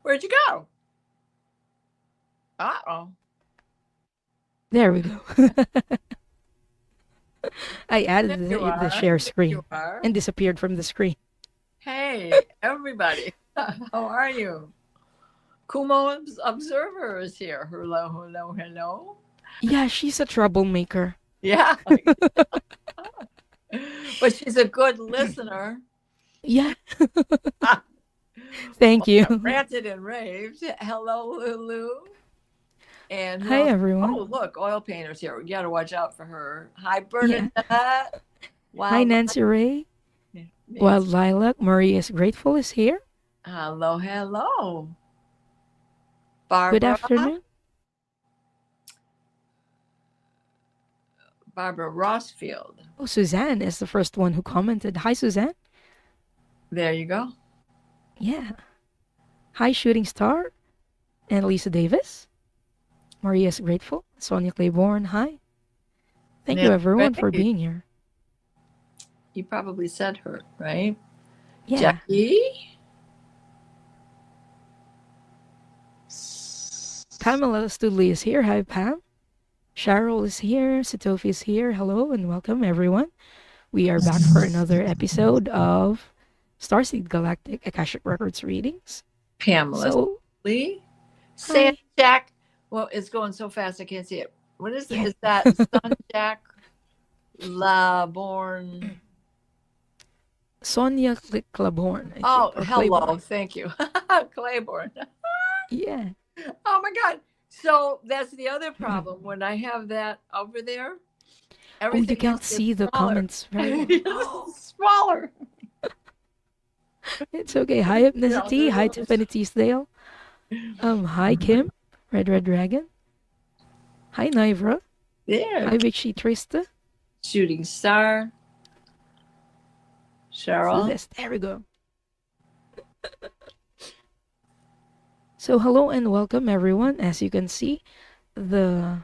Where'd you go? Uh-oh. There we go. I added There you the are. share There you screen are. and disappeared from the screen. Hey, everybody. How are you? Kumo Observer is here. Hello, hello, hello. Yeah, she's a troublemaker. Yeah. But she's a good listener. Yeah, thank you. Ranted and raved. Hello, Lulu. And who Hi, else? everyone. Oh, look, oil painter's here. We got to watch out for her. Hi, Yeah. Bernadette. Hi, Wild Nancy Ray. Nancy. Wild Lilac. Marie is grateful is here. Hello, hello. Good Barbara. afternoon. Barbara Rossfield. Oh, Suzanne is the first one who commented. Hi, Suzanne. There you go. Yeah. Hi, Shooting Star. And Lisa Davis. Maria is grateful. Sonia Claiborne. Hi. Thank you, Nancy everyone, for Ray. being here. You probably said her, right? Yeah. Jackie. Pamela Studley is here. Hi, Pam. Cheryl is here. Satofi is here. Hello and welcome, everyone. We are back for another episode of Starseed Galactic Akashic Records readings. Pamela So, Lee. San hi. Jack. Well, it's going so fast I can't see it. What is it? Yeah. Is that Sun Jack Laborn? Sonia Claiborne, I Oh, think, or hello. Claiborne. Thank you. Claiborne. Yeah. Oh my God. So that's the other problem. When I have that over there, Oh, you everything else can't gets see the smaller. comments very well. Oh, Smaller. it's okay. Hi, Ethnicity. Hi, Tiffany Teasdale. Hi, Kim. Red Dragon. Hi, Naivra. There. Hi, Vichy Trista. Shooting Star. Cheryl. Celeste. There we go. So, hello and welcome, everyone. As you can see, the we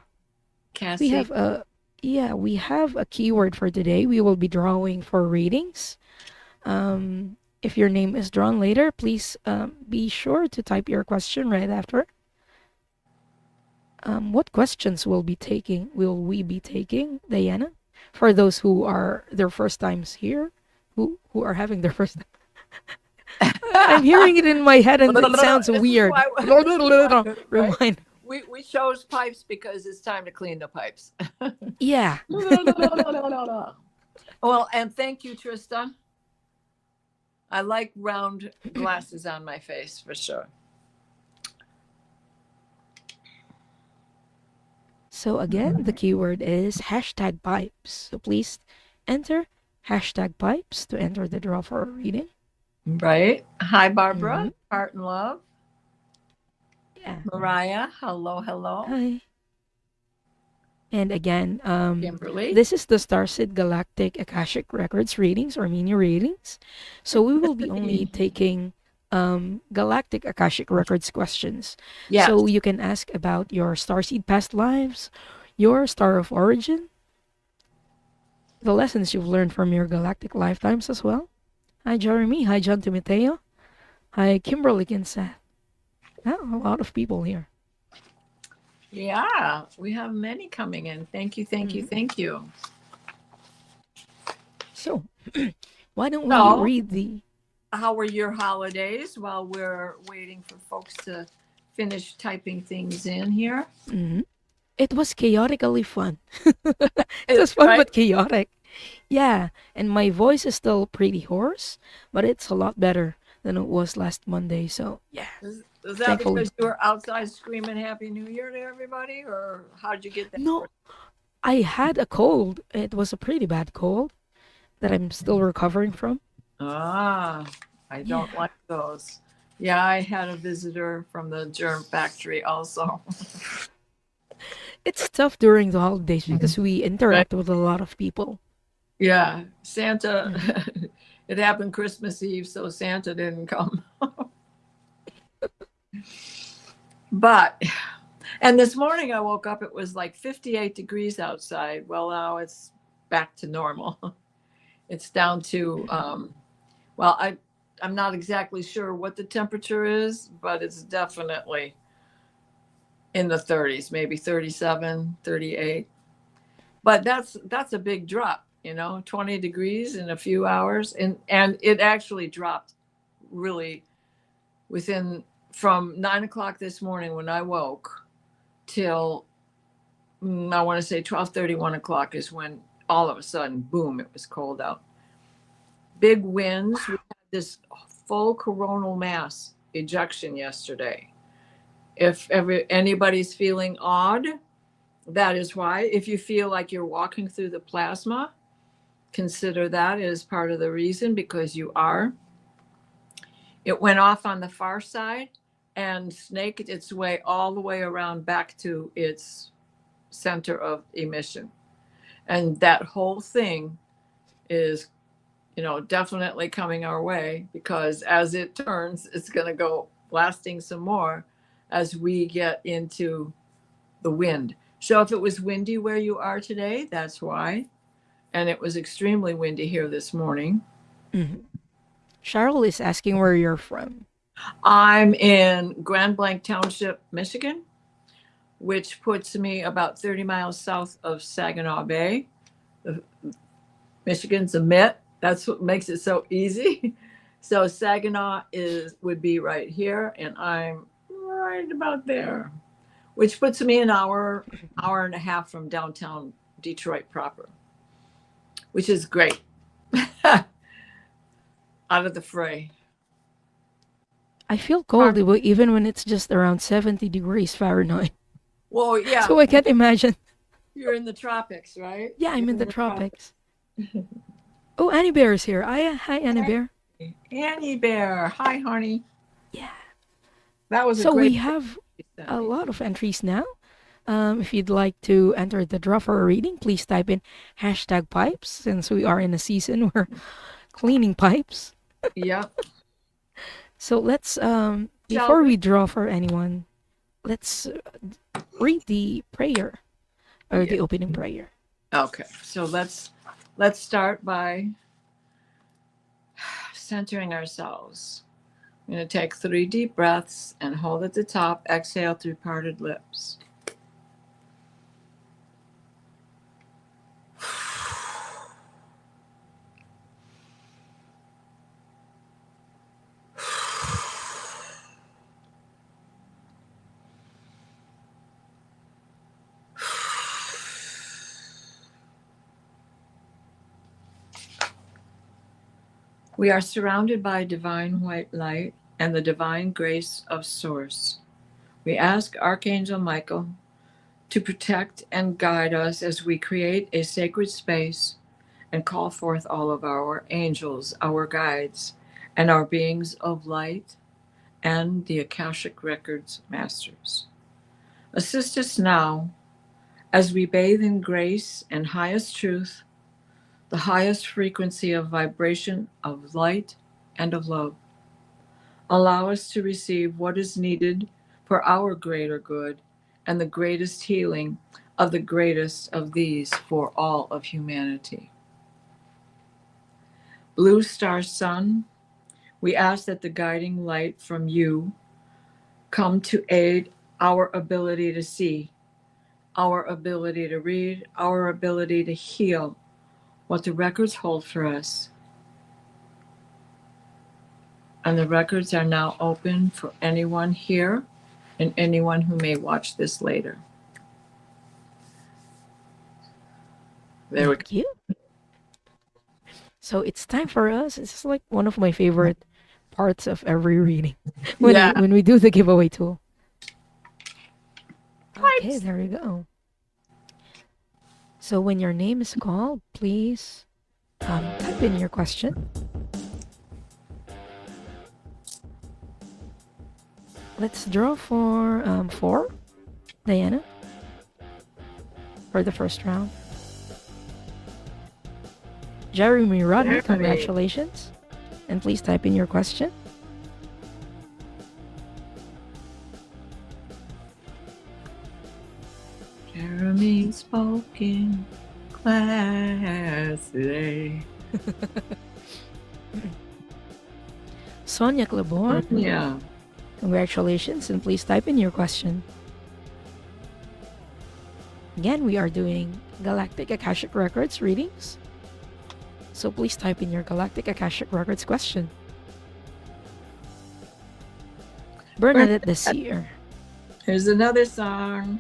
Cassie. have a we have a keyword for today. We will be drawing for readings. If your name is drawn later, please be sure to type your question right after. What questions will we be taking, Diana? For those who are their first times here, who are having their first I'm hearing it in my head and it sounds This is weird. why, right? Remind. We chose pipes because it's time to clean the pipes. Yeah. Well, and thank you, Trista. I like round glasses on my face for sure. So again, the keyword is hashtag pipes. So please enter hashtag pipes to enter the draw for a reading. Right. Hi, Barbara. Mm-hmm. Heart and love. Yeah. Mariah. Hello, hello. Hi. And again, Kimberly. this is the Starseed Galactic Akashic Records readings or mini readings. So we will be only taking Galactic Akashic Records questions. Yes. So you can ask about your Starseed past lives, your star of origin, the lessons you've learned from your galactic lifetimes as well. Hi, Jeremy. Hi, John Timoteo. Hi, Kimberly Kinseth. Oh, a lot of people here. Yeah, we have many coming in. Thank you, thank you, thank you. So, why don't we So, read the... How were your holidays while we're waiting for folks to finish typing things in here? Mhm. It was chaotically fun. It was fun, Right? but chaotic. Yeah, and my voice is still pretty hoarse, but it's a lot better than it was last Monday. So, yeah, Is that thankfully. because you were outside screaming Happy New Year to everybody, or how'd you get that? No, I had a cold. It was a pretty bad cold that I'm still recovering from. Ah, I don't Yeah. like those. Yeah, I had a visitor from the germ factory also. It's tough during the holidays because we Right? interact with a lot of people. Yeah, Santa, Mhm. it happened Christmas Eve, so Santa didn't come. But, and this morning I woke up, it was like 58 degrees outside. Well, now it's back to normal. It's down to, well, I'm not exactly sure what the temperature is, but it's definitely in the 30s, maybe 37, 38. But that's a big drop, 20 degrees in a few hours. And it actually dropped really within from 9 o'clock this morning when I woke till I want to say 12:30, 1 o'clock is when all of a sudden, boom, it was cold out. Big winds. We had this full coronal mass ejection yesterday. If anybody's feeling odd, that is why. If you feel like you're walking through the plasma, consider that as part of the reason, because you are. It went off on the far side and snaked its way all the way around back to its center of emission. And that whole thing is, definitely coming our way, because as it turns, it's going to go blasting some more as we get into the wind. So if it was windy where you are today, that's why. And it was extremely windy here this morning. Mm-hmm. Cheryl is asking where you're from. I'm in Grand Blanc Township, Michigan, which puts me about 30 miles south of Saginaw Bay. Michigan's a mitt. That's what makes it so easy. So Saginaw would be right here, and I'm right about there, which puts me an hour and a half from downtown Detroit proper, which is great. Out of the fray. I feel cold even when it's just around 70 degrees Fahrenheit. Well, yeah. So I can't imagine. You're in the tropics, right? Yeah, I'm in the tropics. Oh, Annie Bear is here. Hi, Annie Bear. Annie Bear. Hi, honey. Yeah. That was so we have a lot of entries now. If you'd like to enter the draw for a reading, please type in #pipes, since we are in a season where cleaning pipes. Yep. So let's, before we draw for anyone, let's read the prayer, or the opening prayer. Okay, so let's start by centering ourselves. I'm going to take 3 deep breaths and hold at the top. Exhale through parted lips. We are surrounded by divine white light and the divine grace of Source. We ask Archangel Michael to protect and guide us as we create a sacred space and call forth all of our angels, our guides, and our beings of light and the Akashic Records masters. Assist us now as we bathe in grace and highest truth, the highest frequency of vibration of light and of love. Allow us to receive what is needed for our greater good and the greatest healing of the greatest of these for all of humanity. Blue Star Sun, we ask that the guiding light from you come to aid our ability to see, our ability to read, our ability to heal what the records hold for us. And the records are now open for anyone here and anyone who may watch this later. There we go. Thank you. So it's time for us. It's like one of my favorite parts of every reading when we do the giveaway tool. Okay, there we go. So when your name is called, please type in your question. Let's draw for 4, Diana, for the first round. Jeremy Rodney, congratulations. And please type in your question. Jeremy spoke in class today. Sonia Claiborne, Yeah. congratulations, and please type in your question. Again, we are doing Galactic Akashic Records readings. So please type in your Galactic Akashic Records question. Bernadette this year. Here's another song.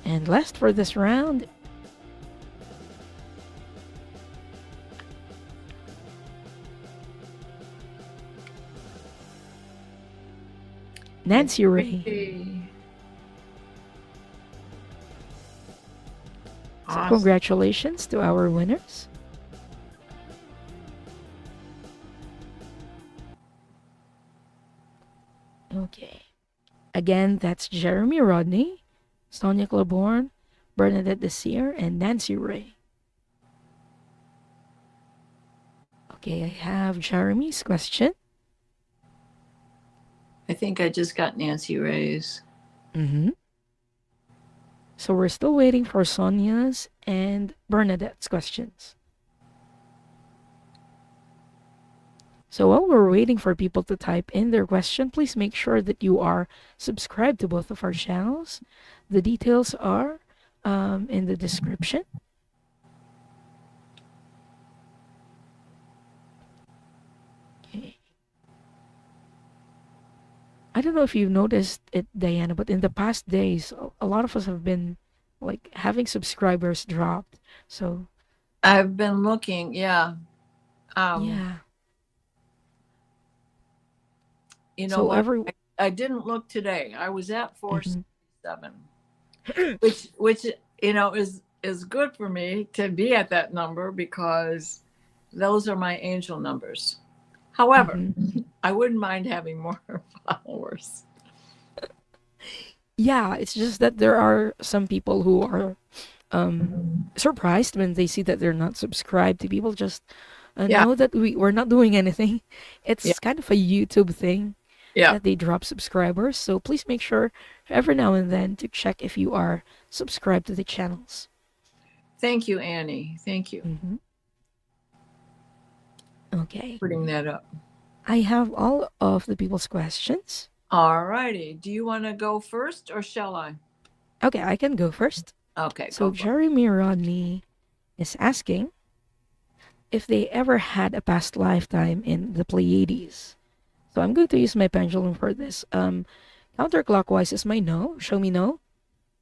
And last for this round, Nancy Ray. Hey. So Awesome. congratulations to our winners. Okay. Again, that's Jeremy Rodney, Sonia Claiborne, Bernadette Desir, and Nancy Ray. Okay, I have Jeremy's question. I think I just got Nancy Ray's. Mm-hmm. So we're still waiting for Sonia's and Bernadette's questions. So while we're waiting for people to type in their question, please make sure that you are subscribed to both of our channels. The details are in the description. Okay. I don't know if you've noticed it, Diana, but in the past days, a lot of us have been like having subscribers dropped. So I've been looking, yeah. yeah. You know So what? I didn't look today. I was at 467, which you know is good for me to be at that number because those are my angel numbers. However, I wouldn't mind having more followers. Yeah, it's just that there are some people who are surprised when they see that they're not subscribed to people just know that we're not doing anything. It's kind of a YouTube thing that they drop subscribers. So please make sure every now and then to check if you are subscribed to the channels. Thank you, Annie. Thank you. Okay. Putting that up. I have all of the people's questions. All righty. Do you want to go first or shall I? Okay, I can go first. Okay. So Jeremy Rodney is asking if they ever had a past lifetime in the Pleiades. So I'm going to use my pendulum for this. Counterclockwise is my no. Show me no.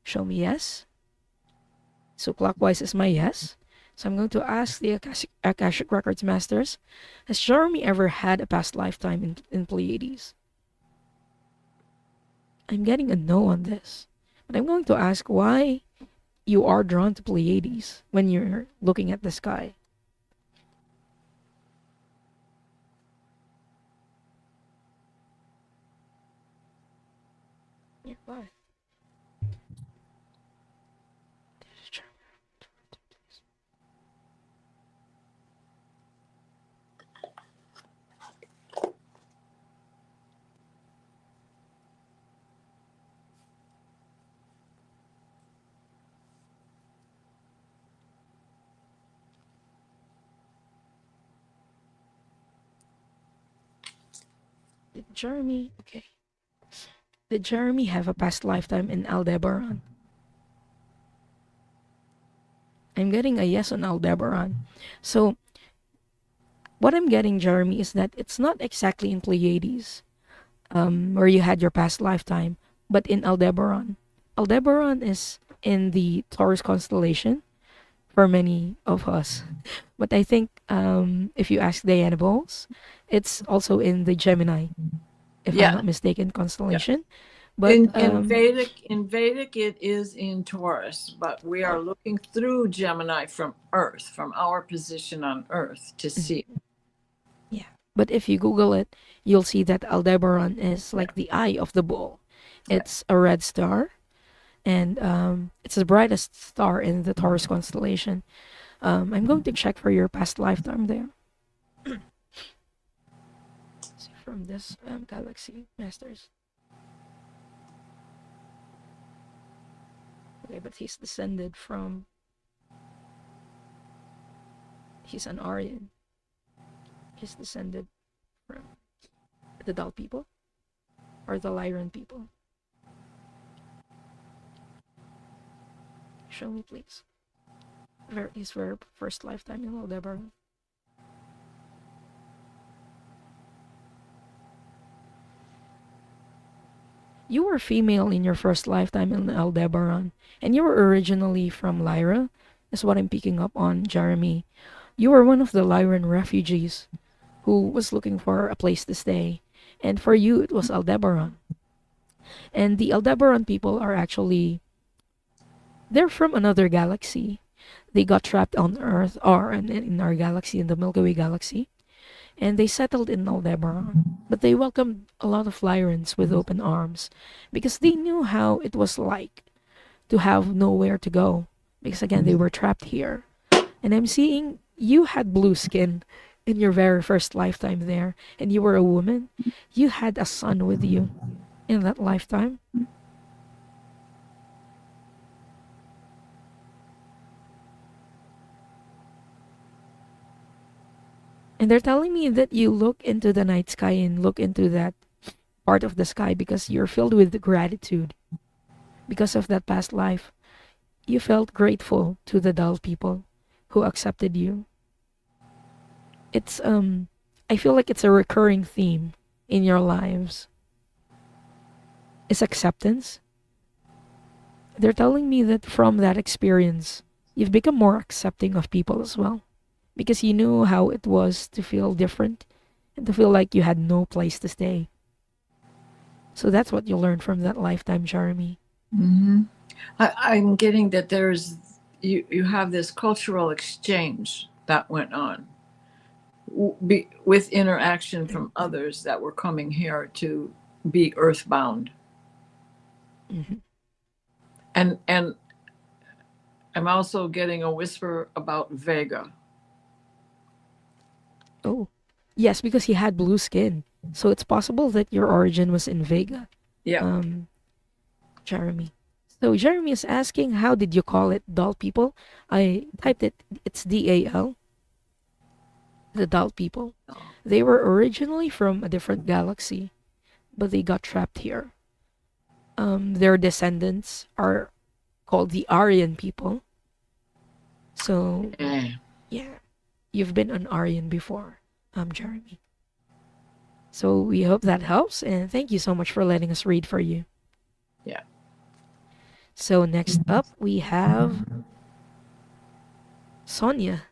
Show me yes. So clockwise is my yes. So I'm going to ask the Akashic Records Masters, has Jeremy ever had a past lifetime in Pleiades? I'm getting a no on this. But I'm going to ask why you are drawn to Pleiades when you're looking at the sky. Yeah, why? Did Jeremy have a past lifetime in Aldebaran? I'm getting a yes on Aldebaran. So, what I'm getting, Jeremy, is that it's not exactly in Pleiades, where you had your past lifetime, but in Aldebaran. Aldebaran is in the Taurus constellation for many of us. But I think if you ask Diane Boles, it's also in the Gemini, if I'm not mistaken, constellation. But in Vedic it is in Taurus, but we are looking through Gemini from Earth, from our position on Earth to see. Yeah, but if you Google it, you'll see that Aldebaran is like the eye of the bull. It's a red star, and it's the brightest star in the Taurus constellation. I'm going to check for your past lifetime there. See from this Galaxy Masters. Okay, but he's descended from He's an Aryan. He's descended from the Dal people or the Lyran people. Show me, please. His very first lifetime in Aldebaran. You were female in your first lifetime in Aldebaran, and you were originally from Lyra, is what I'm picking up on, Jeremy. You were one of the Lyran refugees who was looking for a place to stay, and for you it was Aldebaran. And the Aldebaran people are actually, they're from another galaxy. They got trapped on Earth, or in our galaxy, in the Milky Way galaxy, and they settled in Aldebaran. But they welcomed a lot of Lyrans with open arms because they knew how it was like to have nowhere to go. Because again, they were trapped here. And I'm seeing you had blue skin in your very first lifetime there, and you were a woman. You had a son with you in that lifetime. And they're telling me that you look into the night sky and look into that part of the sky because you're filled with gratitude because of that past life. You felt grateful to the Dal people who accepted you. It's I feel like it's a recurring theme in your lives. Is acceptance. They're telling me that from that experience, you've become more accepting of people as well because you knew how it was to feel different and to feel like you had no place to stay. So that's what you learned from that lifetime, Jeremy. Mm-hmm. I'm getting that there's you have this cultural exchange that went on with interaction from others that were coming here to be earthbound. Mm-hmm. And I'm also getting a whisper about Vega. Oh, yes, because he had blue skin. So it's possible that your origin was in Vega. Yeah. Jeremy. So Jeremy is asking, how did you call it, Dal people? I typed it. It's DAL. The Dal people. They were originally from a different galaxy, but they got trapped here. Their descendants are called the Aryan people. So yeah, you've been an Aryan before, Jeremy. So we hope that helps, and thank you so much for letting us read for you. Yeah. So next up we have Sonia.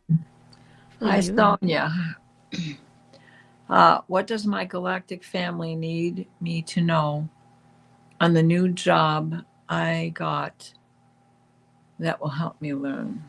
Hi, Sonia. What does my galactic family need me to know on the new job I got that will help me learn?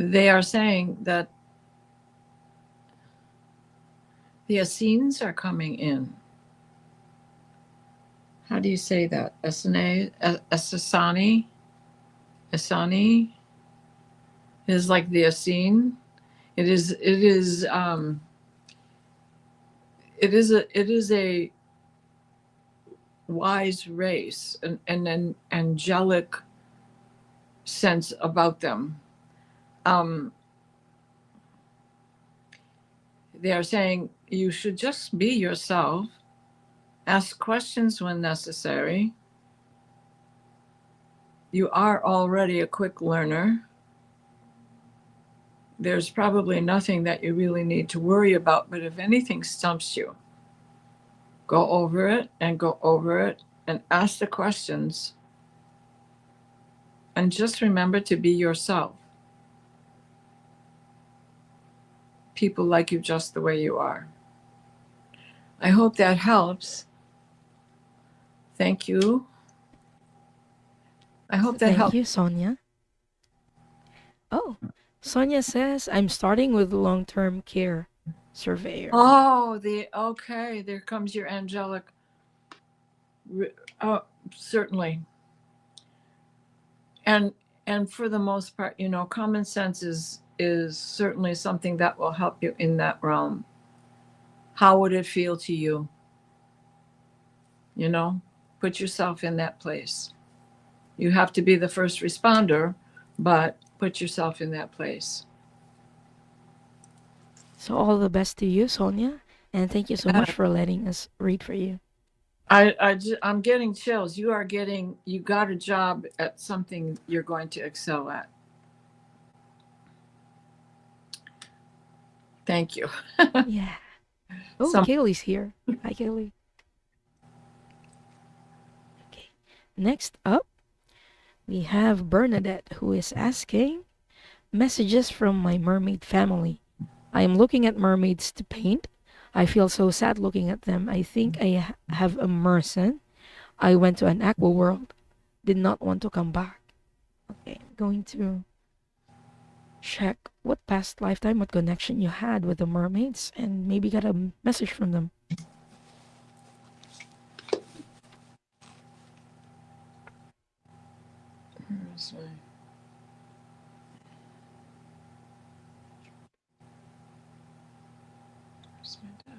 They are saying that the Essenes are coming in. How do you say that? Asani? Asani is like the Essene. It is a wise race, an angelic sense about them. They are saying you should just be yourself, ask questions when necessary. You are already a quick learner. There's probably nothing that you really need to worry about, but if anything stumps you, go over it and go over it and ask the questions. And just remember to be yourself. People like you just the way you are. I hope that helps. Thank you. I hope that helps. Thank you, Sonia. Oh, Sonia says, I'm starting with long-term care surveyor. Oh, okay, there comes your angelic. Certainly. And for the most part, common sense is is certainly something that will help you in that realm. How would it feel to you? You know, put yourself in that place. You have to be the first responder, but put yourself in that place. So all the best to you, Sonia, and thank you so much for letting us read for you. I'm getting chills. You got a job at something you're going to excel at. Thank you. Yeah. Oh, Some Kaylee's here. Hi, Kaylee. Okay. Next up, we have Bernadette, who is asking messages from my mermaid family. I am looking at mermaids to paint. I feel so sad looking at them. I think I have a merson. I went to an aqua world. Did not want to come back. Okay, I'm going to check what past lifetime, what connection you had with the mermaids, and maybe get a message from them. Where's my- where's my deck?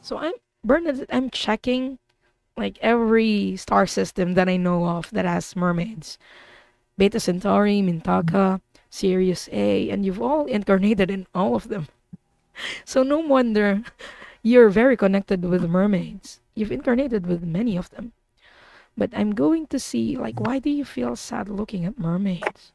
So I'm Bernadette. I'm checking like every star system that I know of that has mermaids. Beta Centauri, Mintaka, Sirius A, and you've all incarnated in all of them. So no wonder you're very connected with mermaids. You've incarnated with many of them. But I'm going to see, like, why do you feel sad looking at mermaids?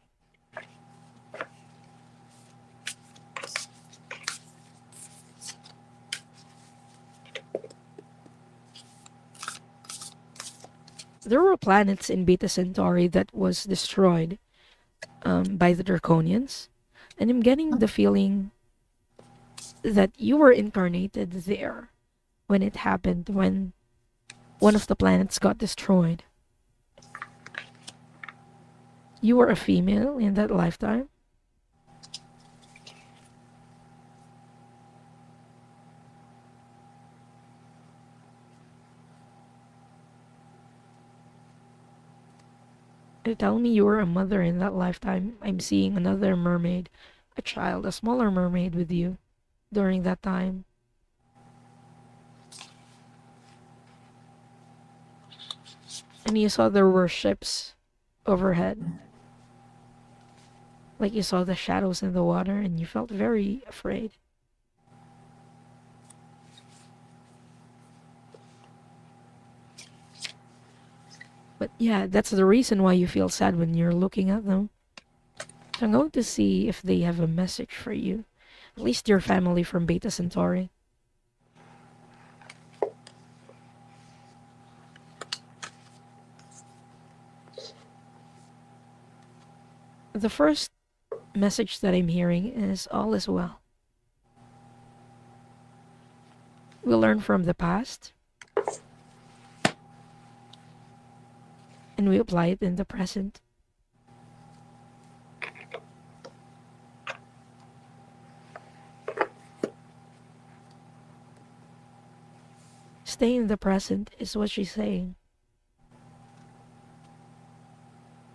There were planets in Beta Centauri that was destroyed by the Draconians. And I'm getting the feeling that you were incarnated there when it happened, when one of the planets got destroyed. You were a female in that lifetime? You tell me you were a mother in that lifetime. I'm seeing another mermaid, a child, a smaller mermaid with you during that time. And you saw there were ships overhead. Like you saw the shadows in the water and you felt very afraid. But yeah, that's the reason why you feel sad when you're looking at them. So I'm going to see if they have a message for you. At least your family from Beta Centauri. The first message that I'm hearing is all is well. We learn from the past and we apply it in the present. Stay in the present is what she's saying.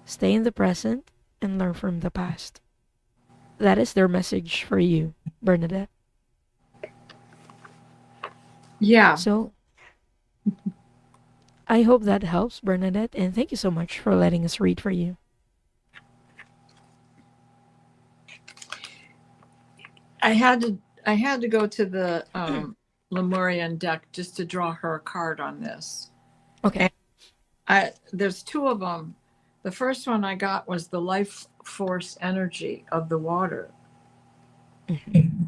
Stay in the present and learn from the past. That is their message for you, Bernadette. Yeah. So I hope that helps, Bernadette, and thank you so much for letting us read for you. I had to go to the Lemurian deck just to draw her a card on this. Okay. And there's two of them. The first one I got was the life force energy of the water.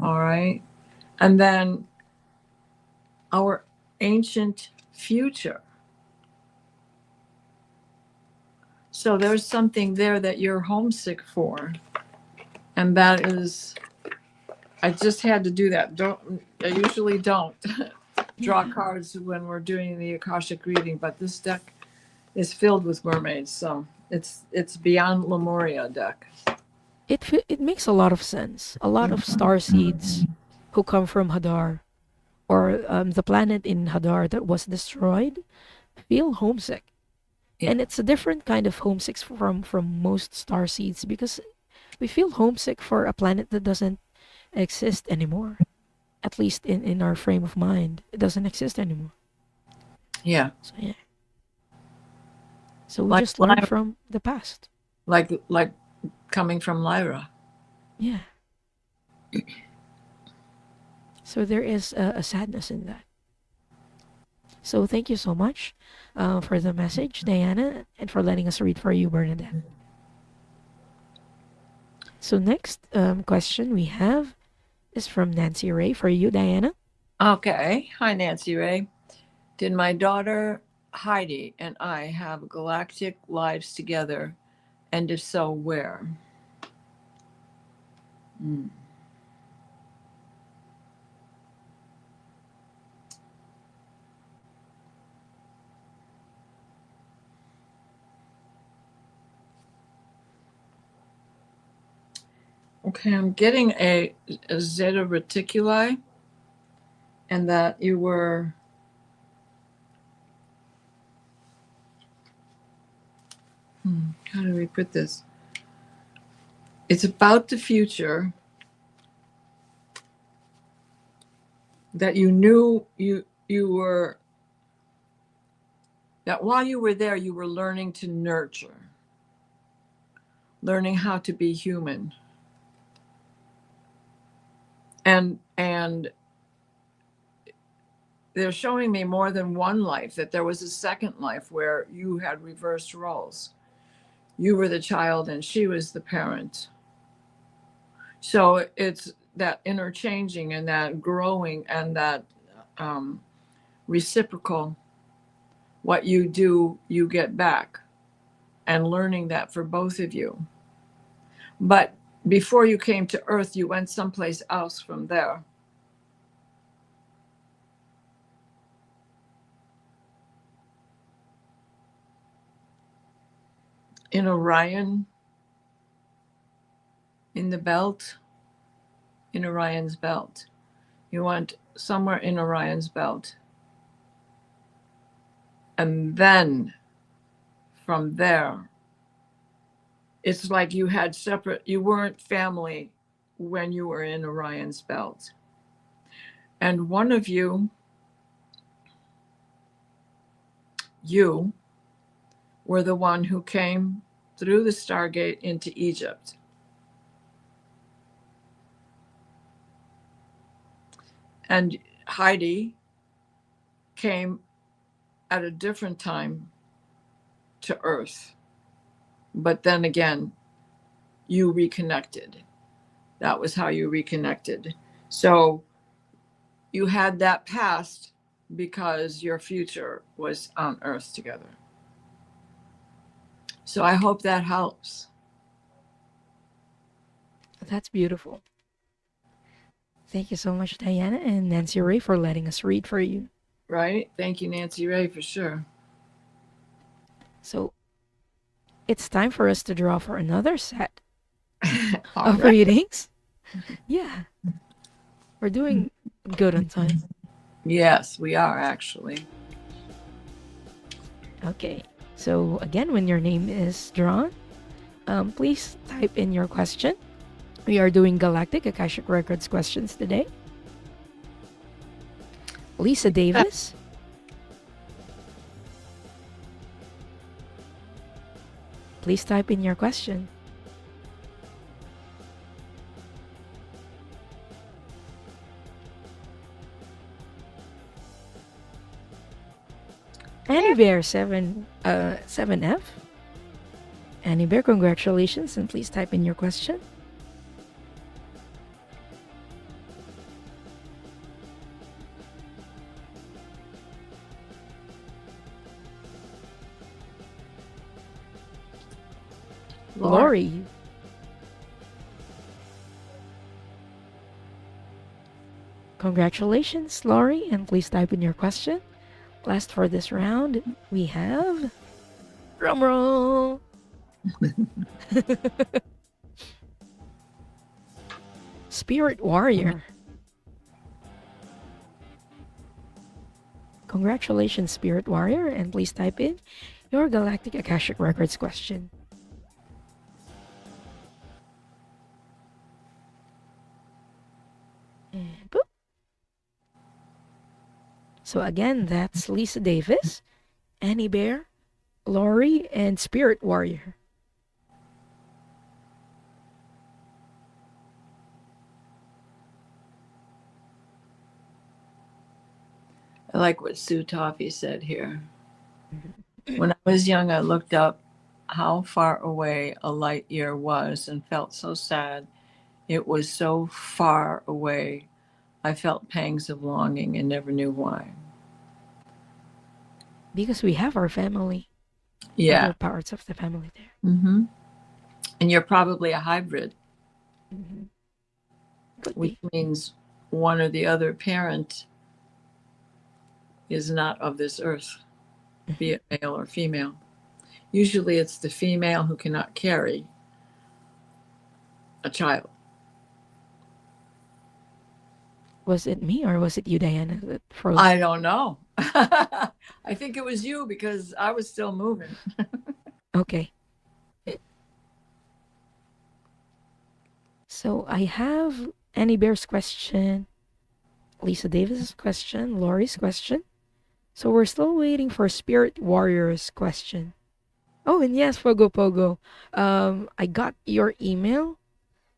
All right. And then our ancient future. So there's something there that you're homesick for. And that is, I just had to do that. I usually don't draw cards when we're doing the Akashic reading, but this deck is filled with mermaids. So it's beyond Lemuria deck. It makes a lot of sense. A lot of star seeds who come from Hadar or the planet in Hadar that was destroyed feel homesick. Yeah. And it's a different kind of homesick from most star seeds, because we feel homesick for a planet that doesn't exist anymore. At least in our frame of mind, it doesn't exist anymore. Yeah. So yeah. So we Like just learn from the past. like coming from Lyra. Yeah. So there is a sadness in that. So thank you so much for the message, Diana, and for letting us read for you, Bernadette. So next question we have is from Nancy Ray for you, Diana. Okay. Hi, Nancy Ray. Did my daughter Heidi and I have galactic lives together? And if so, where? Mm. Okay, I'm getting a zeta reticuli, and that you were how do we put this? It's about the future that you knew you were, that while you were there you were learning to nurture, learning how to be human. And they're showing me more than one life, that there was a second life where you had reversed roles. You were the child and she was the parent. So it's that interchanging and that growing and that reciprocal. What you do, you get back, and learning that for both of you. But before you came to Earth, you went someplace else from there. In Orion, in the belt, in Orion's belt. You went somewhere in Orion's belt. And then from there, it's like you had separate, you weren't family when you were in Orion's belt. And one of you were the one who came through the Stargate into Egypt. And Heidi came at a different time to Earth. But then again, you reconnected. That was how you reconnected. So you had that past because your future was on Earth together. So I hope that helps. That's beautiful. Thank you so much, Diana and Nancy Ray, for letting us read for you. Right? Thank you, Nancy Ray, for sure. So it's time for us to draw for another set of readings. Yeah. We're doing good on time. Yes, we are actually. Okay. So again, when your name is drawn, please type in your question. We are doing Galactic Akashic Records questions today. Lisa Davis. Please type in your question. Annie Bear 7F. Annie Bear, congratulations, and please type in your question. Lori. Congratulations, Lori, and please type in your question. Last for this round, we have drumroll. Spirit Warrior. Congratulations, Spirit Warrior, and please type in your Galactic Akashic Records question. And boop. So again, that's Lisa Davis, Annie Bear, Lori, and Spirit Warrior. I like what Sue Toffee said here. When I was young, I looked up how far away a light year was and felt so sad. It was so far away. I felt pangs of longing and never knew why. Because we have our family, Yeah. other parts of the family there. Mm-hmm. And you're probably a hybrid, which means one or the other parent is not of this earth, be it male or female. Usually it's the female who cannot carry a child. Was it me or was it you, Diane? That froze? I don't know. I think it was you because I was still moving. Okay. So I have Annie Bear's question, Lisa Davis's question, Lori's question. So we're still waiting for Spirit Warrior's question. Oh, and yes, Pogo Pogo. I got your email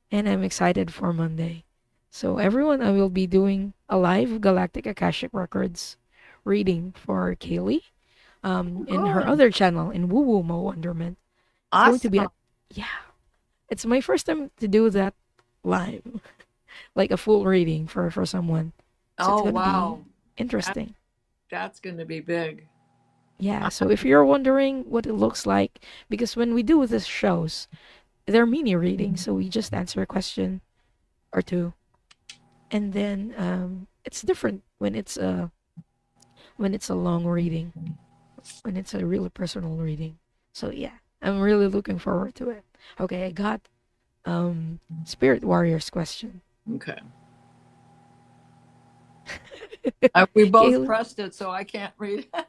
and I'm excited for Monday. So everyone, I will be doing a live Galactic Akashic Records reading for Kaylee in her other channel in Woo Woo Mo Wonderment. It's awesome. going to be it's my first time to do that live. Like a full reading for someone. So it's gonna be interesting. That's going to be big. Yeah, so if you're wondering what it looks like, because when we do these shows, they're mini readings, so we just answer a question or two. And then it's different when it's a long reading, when it's a really personal reading. So yeah, I'm really looking forward to it. Okay, I got Spirit Warrior's question. Okay. We both Kaylee? pressed it, so I can't read it.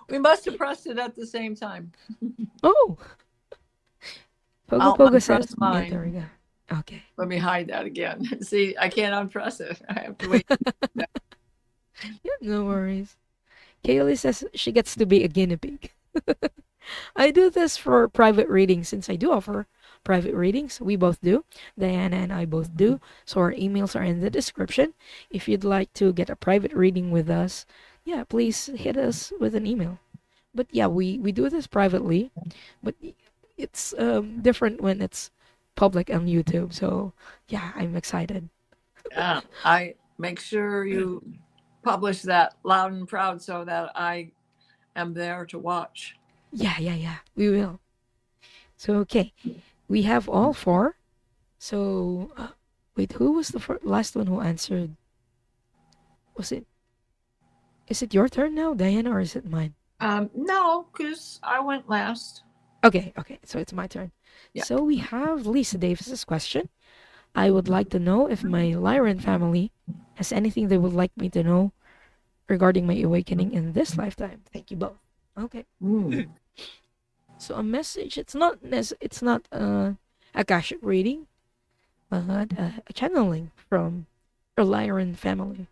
We must have pressed it at the same time. Oh! Pogo Pogo says, yeah, there we go. Okay. Let me hide that again. See, I can't unpress it. I have to wait. Yeah, no worries. Kaylee says she gets to be a guinea pig. I do this for private readings since I do offer private readings. We both do. Diana and I both do. So our emails are in the description. If you'd like to get a private reading with us, yeah, please hit us with an email. But yeah, we do this privately. But it's different when it's public on YouTube. So yeah, I'm excited. Yeah, I make sure you publish that loud and proud so that I am there to watch. Yeah. We will. So okay, we have all four. So wait, who was the last one who answered? Was it? Is it your turn now, Diana, or is it mine? No, because I went last. Okay. So it's my turn. Yeah. So we have Lisa Davis's question. I would like to know if my Lyran family has anything they would like me to know regarding my awakening in this lifetime. Thank you both. Okay. So a message. It's not a Akashic reading, but a channeling from a Lyran family.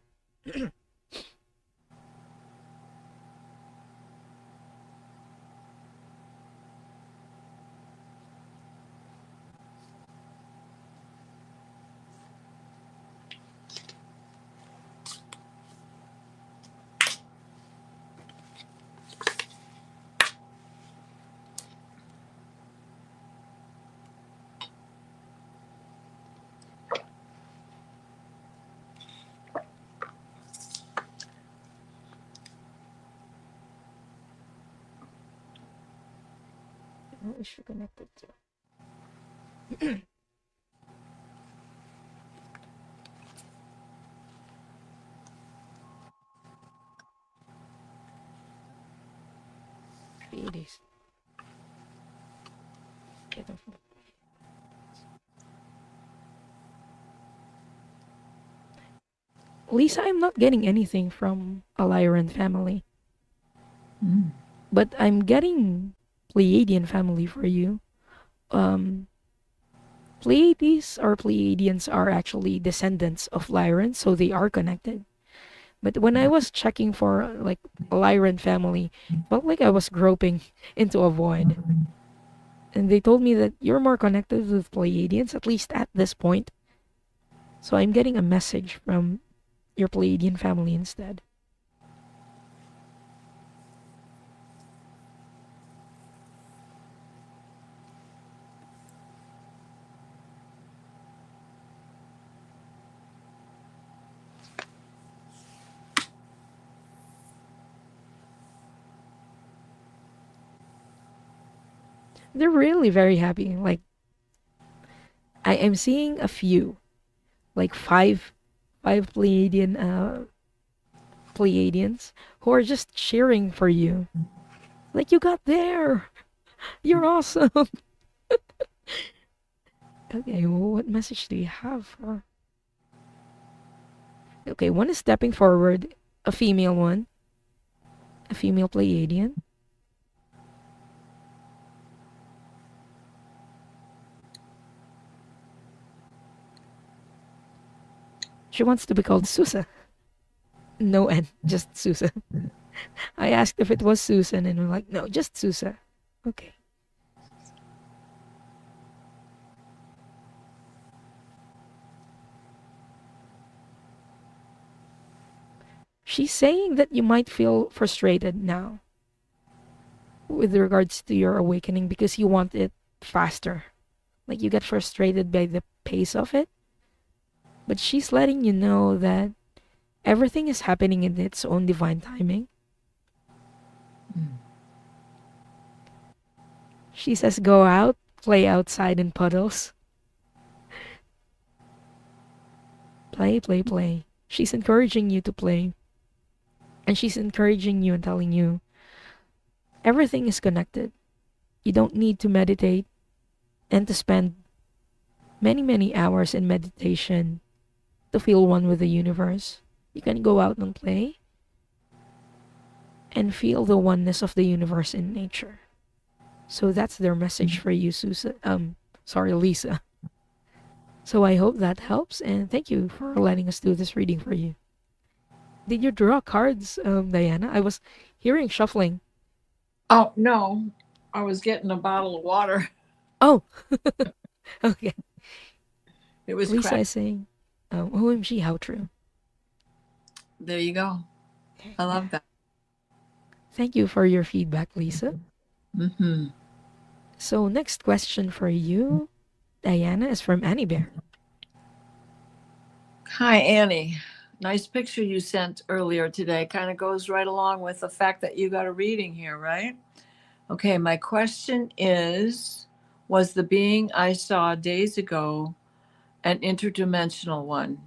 What is she connected to? It is. Lisa, I'm not getting anything from a Lyran family, Mm. but I'm getting Pleiadian family for you. Um, Pleiades or Pleiadians are actually descendants of Lyran, so they are connected. But when I was checking for like a Lyran family, felt like I was groping into a void. And they told me that you're more connected with Pleiadians, at least at this point. So I'm getting a message from your Pleiadian family instead. They're really very happy. Like I am seeing a few, like five Pleiadians who are just cheering for you. Like you got there. You're awesome. Okay, well, what message do you have for? Okay, one is stepping forward, a female one, a female Pleiadian. She wants to be called Susa. No N, just Susa. I asked if it was Susan, and we're like, no, just Susa. Okay. She's saying that you might feel frustrated now with regards to your awakening because you want it faster. Like you get frustrated by the pace of it. But she's letting you know that everything is happening in its own divine timing. She says, go out, play outside in puddles. Play, play, play. She's encouraging you to play. And she's encouraging you and telling you everything is connected. You don't need to meditate and to spend many, many hours in meditation to feel one with the universe. You can go out and play and feel the oneness of the universe in nature. So that's their message for you, Lisa. So I hope that helps, and thank you for letting us do this reading for you. Did you draw cards, Diana? I was hearing shuffling. Oh, no. I was getting a bottle of water. Oh, okay. It was Lisa cracked. is saying, OMG, how true. There you go. I love that. Thank you for your feedback, Lisa. Mm-hmm. So next question for you, Diana, is from Annie Bear. Hi, Annie. Nice picture you sent earlier today. Kind of goes right along with the fact that you got a reading here, right? Okay, my question is, was the being I saw days ago an interdimensional one?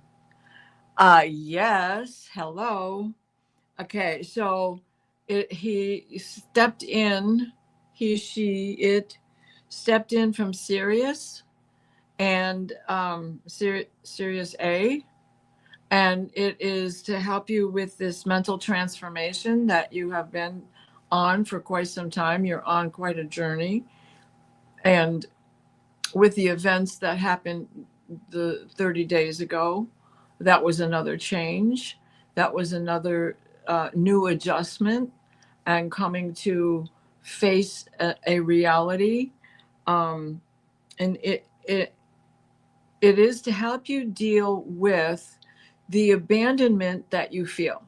Yes. Hello. Okay, so he stepped in, it stepped in from Sirius and Sirius A, and it is to help you with this mental transformation that you have been on for quite some time. You're on quite a journey, and with the events that happened the 30 days ago, that was another change. That was another new adjustment and coming to face a reality. Um, and it is to help you deal with the abandonment that you feel,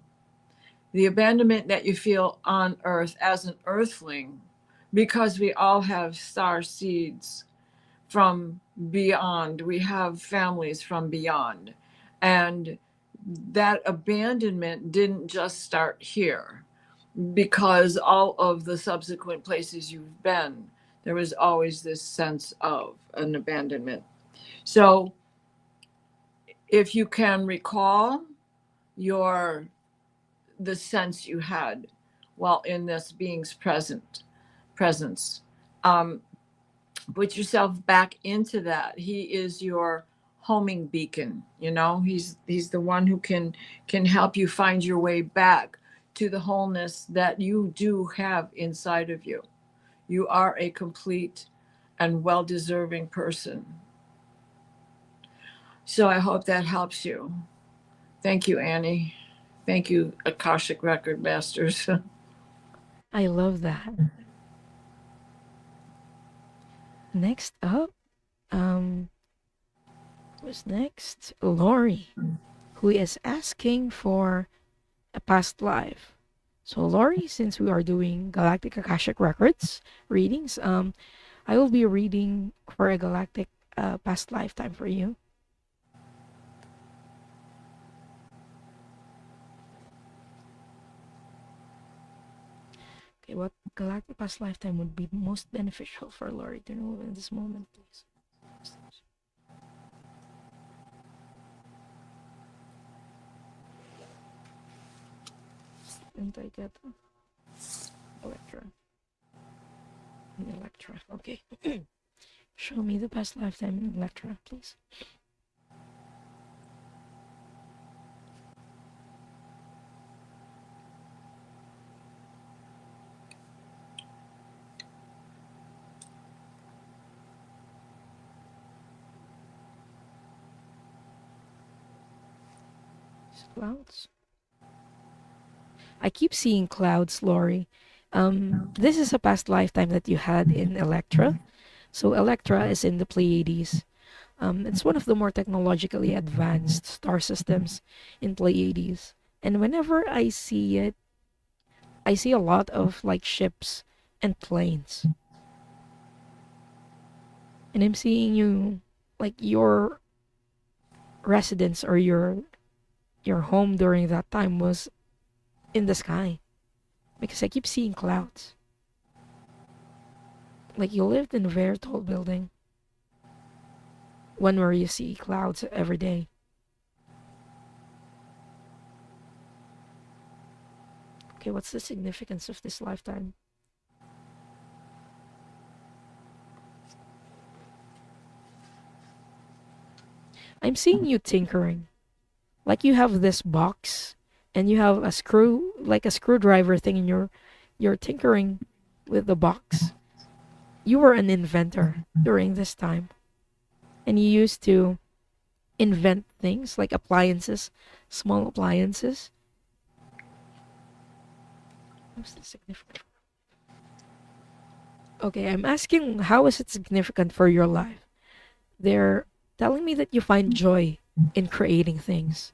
the abandonment that you feel on Earth as an Earthling, because we all have star seeds from beyond. We have families from beyond. And that abandonment didn't just start here, because all of the subsequent places you've been, there was always this sense of an abandonment. So if you can recall your the sense you had while in this being's presence, um, put yourself back into that. He is your homing beacon. You know, he's the one who can help you find your way back to the wholeness that you do have inside of you. You are a complete and well deserving person. So I hope that helps you. Thank you, Annie. Thank you, Akashic Record Masters. I love that. Next up, um, who's next? Lori, who is asking for a past life. So Lori, since we are doing Galactic Akashic Records readings, I will be reading for a galactic past lifetime for you. Okay, what galactic past lifetime would be most beneficial for Lori to know in this moment, please? And I get Electra. Electra, okay. Show me the past lifetime in Electra, please. Clouds. I keep seeing clouds, Lori. This is a past lifetime that you had in Electra. So Electra is in the Pleiades. It's one of the more technologically advanced star systems in Pleiades. And whenever I see it, I see a lot of like ships and planes. And I'm seeing you, like your residence or your home during that time was in the sky. Because I keep seeing clouds. Like you lived in a very tall building. One where you see clouds every day. Okay, what's the significance of this lifetime? I'm seeing you tinkering. Like you have this box and you have a screw, like a screwdriver thing, and you're tinkering with the box. You were an inventor during this time. And you used to invent things like appliances, small appliances. What's the significance? Okay, I'm asking how is it significant for your life? They're telling me that you find joy in creating things.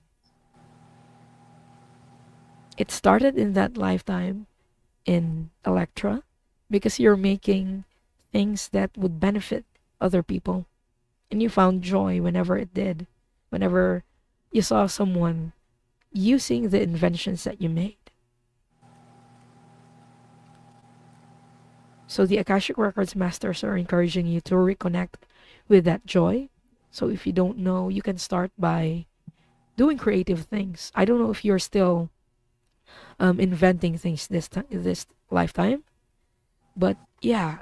It started in that lifetime in Electra because you're making things that would benefit other people. And you found joy whenever it did, whenever you saw someone using the inventions that you made. So the Akashic Records masters are encouraging you to reconnect with that joy. So if you don't know, you can start by doing creative things. I don't know if you're still inventing things this lifetime, but yeah,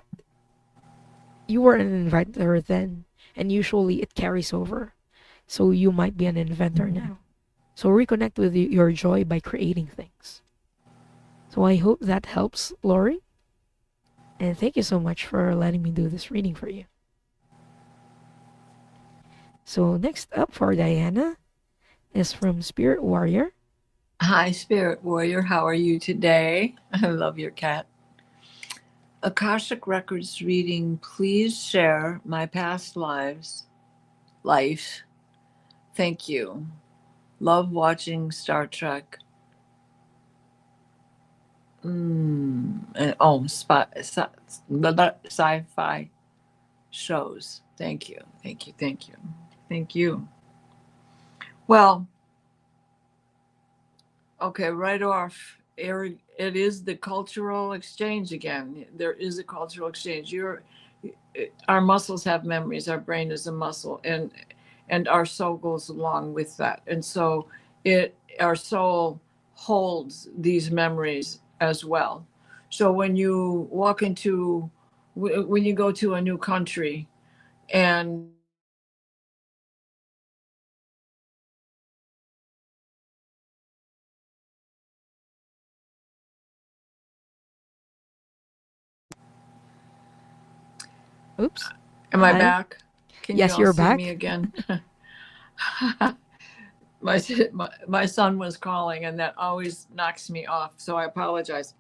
you were an inventor then, and usually it carries over. So you might be an inventor now. So reconnect with your joy by creating things. So I hope that helps, Lori. And thank you so much for letting me do this reading for you. So next up for Diana is from Spirit Warrior. Hi, Spirit Warrior. How are you today? I love your cat. Akashic Records reading. Please share my past life. Thank you. Love watching Star Trek. Sci-fi shows. Thank you. Thank you. Thank you. Thank you. Well, okay, right off, Eric, it is the cultural exchange again. There is a cultural exchange. Our muscles have memories. Our brain is a muscle, and our soul goes along with that. And so our soul holds these memories as well. So when you when you go to a new country and Oops. Am I Hi. back? Can you Yes, all you're see me back. again? My son was calling, and that always knocks me off. So I apologize.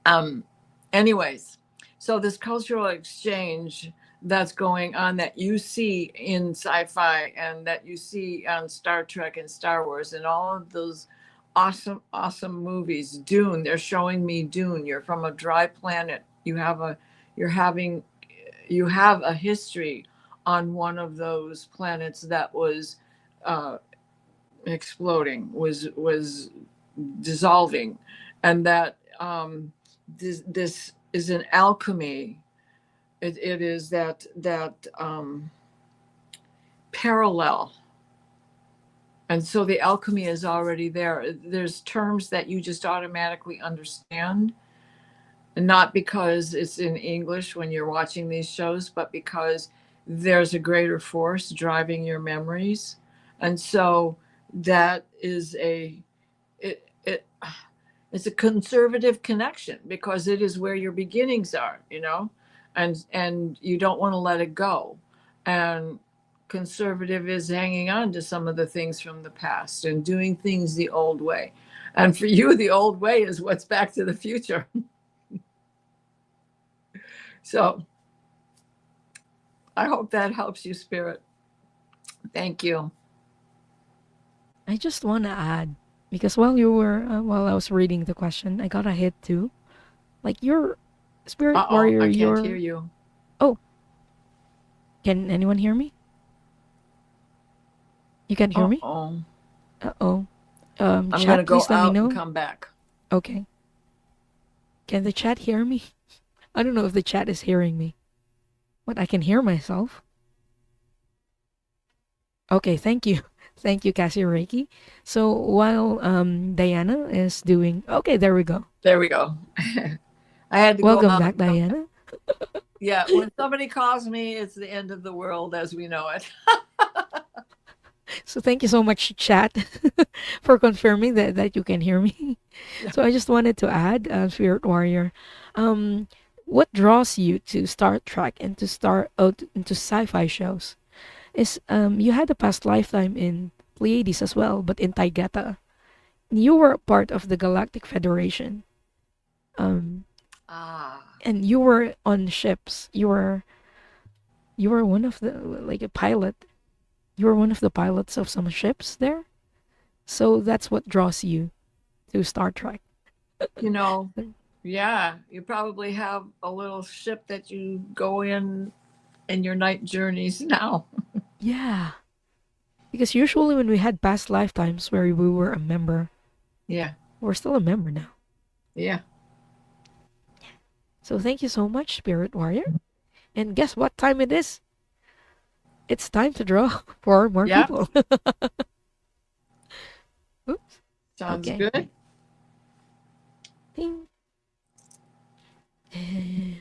Um, anyways, so this cultural exchange that's going on that you see in sci-fi and that you see on Star Trek and Star Wars and all of those awesome movies. Dune, they're showing me Dune. You're from a dry planet. You're having you have a history on one of those planets that was uh, exploding, was dissolving, and that this is an alchemy. It is that parallel, and so the alchemy is already there. There's terms that you just automatically understand, not because it's in English when you're watching these shows, but because there's a greater force driving your memories. And so that is it it's a conservative connection because it is where your beginnings are, and you don't want to let it go. And conservative is hanging on to some of the things from the past and doing things the old way. And for you, the old way is what's Back to the Future. So I hope that helps you, Spirit. Thank you. I just want to add because while I was reading the question, I got a hit too. Like your spirit Oh, warrior, I can't hear your you. oh, can anyone hear me? You can't hear me? Oh, Uh-oh. I'm going to Chat, go please let me out and know. come back. Okay. Can the chat hear me? I don't know if the chat is hearing me, but I can hear myself. Okay, thank you. Thank you, Cassie Reiki. So while Diana is doing okay, there we go. There we go. I had to go Welcome out back, and come back. Diana. Yeah, when somebody calls me, it's the end of the world as we know it. So thank you so much, chat, for confirming that you can hear me. Yeah. So I just wanted to add, Spirit Warrior, um, what draws you to Star Trek and into sci-fi shows is you had a past lifetime in Pleiades as well, but in Taigeta. You were part of the Galactic Federation, um, Ah, and you were on ships. You were one of the like a pilot. You were one of the pilots of some ships there. So that's what draws you to Star Trek. you know, yeah, you probably have a little ship that you go in your night journeys now. Yeah, because usually when we had past lifetimes where we were a member, Yeah, we're still a member now. yeah. So thank you so much, Spirit Warrior. And guess what time it is? It's time to draw for more Yeah, people. Oops. sounds Okay. good. Ding. Eh,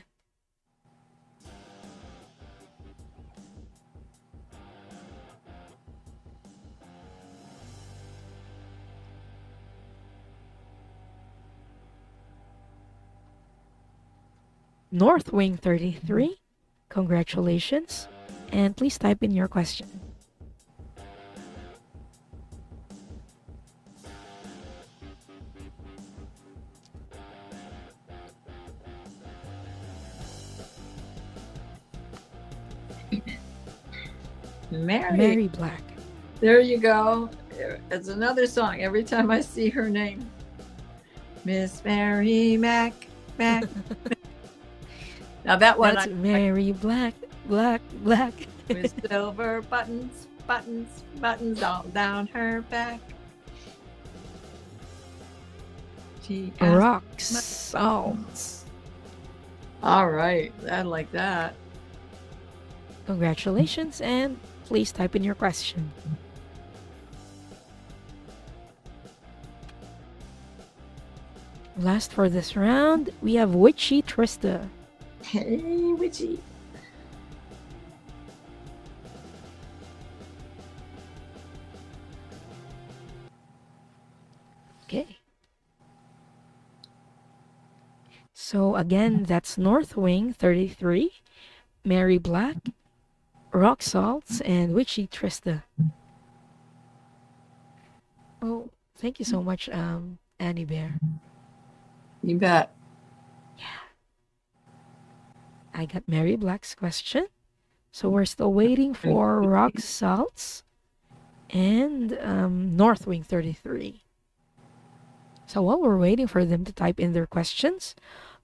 North Wing 33. Congratulations. And please type in your question. Mary. Mary Black. There you go. It's another song every time I see her name. Miss Mary Mac. Now that one That's Mary Black, Black, Black. with silver buttons all down her back. She asked. Rock salts. All right, I like that. Congratulations, and please type in your question. Last for this round, we have Witchy Trista. Hey, witchy. Okay. So again, that's Northwing 33, Mary Black, Rock Salts, and Witchy Trista. Oh, thank you so much, Annie Bear. You bet. I got Mary Black's question. So we're still waiting for Rock Salts and Northwing 33. So while we're waiting for them to type in their questions,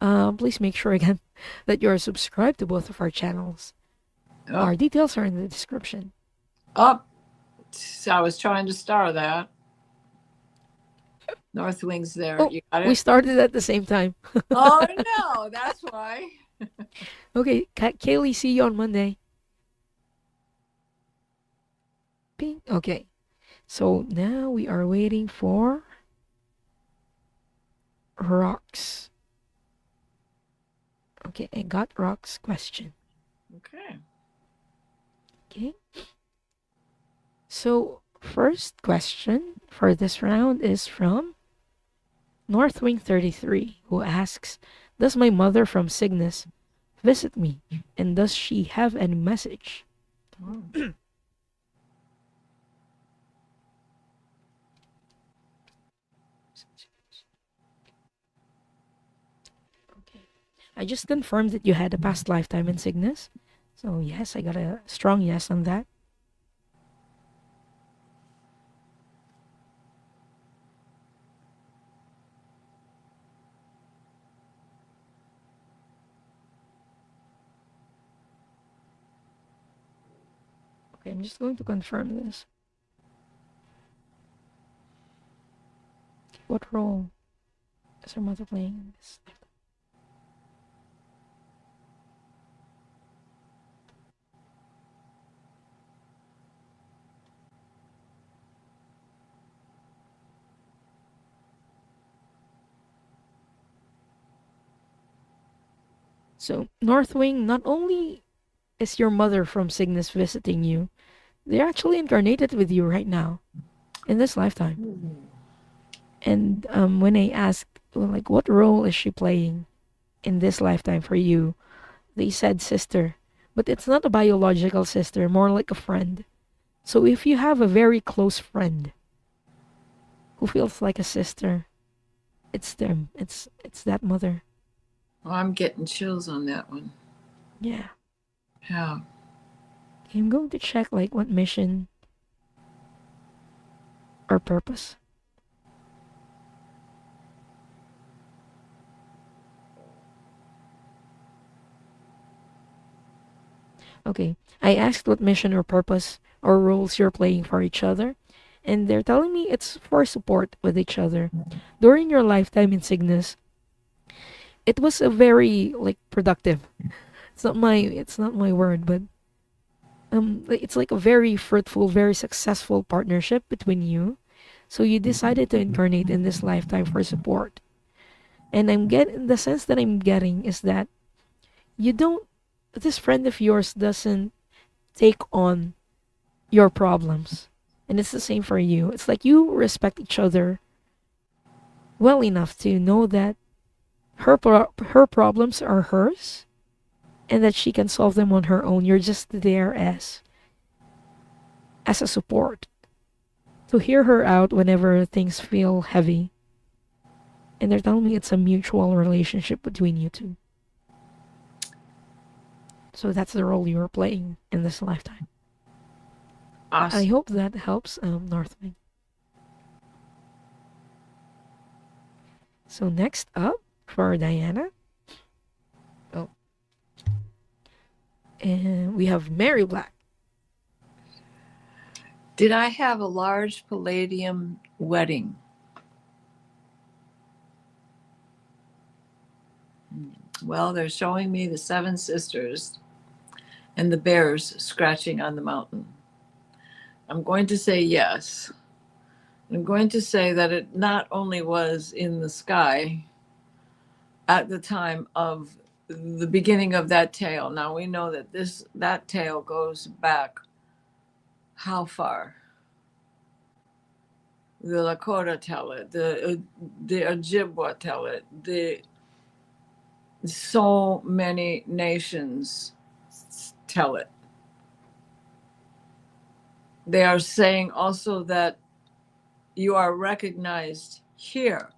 please make sure again that you're subscribed to both of our channels. Oh, Our details are in the description. oh, so I was trying to star that. North Wing's there. Oh, You got we it? started at the same time. Oh, no, that's why. Okay, Kaylee, see you on Monday. Ping. Okay, so now we are waiting for Rocks. Okay, I got Rock's question. Okay. Okay. So, first question for this round is from Northwing 33, who asks, does my mother from Cygnus visit me? And does she have any message? Oh. Okay. I just confirmed that you had a past lifetime in Cygnus. So, yes, I got a strong yes on that. Okay, I'm just going to confirm this. What role is her mother playing in this? So, Northwing, not only is your mother from Cygnus visiting you, they're actually incarnated with you right now in this lifetime. And when I asked, well, like, what role is she playing in this lifetime for you? They said sister, but it's not a biological sister, more like a friend. So if you have a very close friend who feels like a sister, it's them. It's that mother. Well, I'm getting chills on that one. Yeah. Yeah. Okay, I'm going to check like what mission or purpose. Okay, I asked what mission or purpose or roles you're playing for each other, and they're telling me it's for support with each other. During your lifetime in Cygnus, it was a very like productive. It's not my word, but it's like a very fruitful, very successful partnership between you. So you decided to incarnate in this lifetime for support. And the sense that I'm getting is that you don't this friend of yours doesn't take on your problems. And it's the same for you. It's like you respect each other well enough to know that her problems are hers and that she can solve them on her own. You're just there as a support to hear her out whenever things feel heavy. And they're telling me it's a mutual relationship between you two. So that's the role you're playing in this lifetime. Awesome. I hope that helps, Northwing. So next up for Diana. Oh. And we have Mary Black. Did I have a large palladium wedding? Well, they're showing me the seven sisters and the bears scratching on the mountain. I'm going to say yes. I'm going to say that it not only was in the sky at the time of the beginning of that tale. Now we know that that tale goes back how far? The Lakota tell it, the Ojibwa tell it, the so many nations tell it. They are saying also that you are recognized here,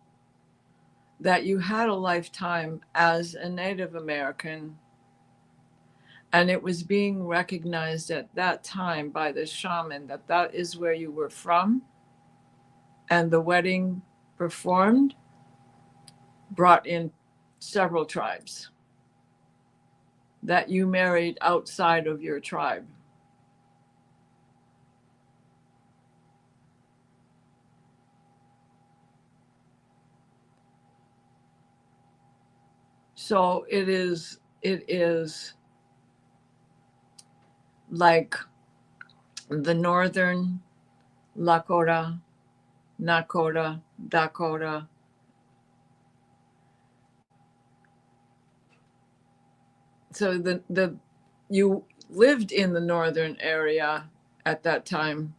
that you had a lifetime as a Native American, and it was being recognized at that time by the shaman that that is where you were from, and the wedding performed brought in several tribes that you married outside of your tribe. So it is like the northern Lakota, Nakota, Dakota. So the you lived in the northern area at that time,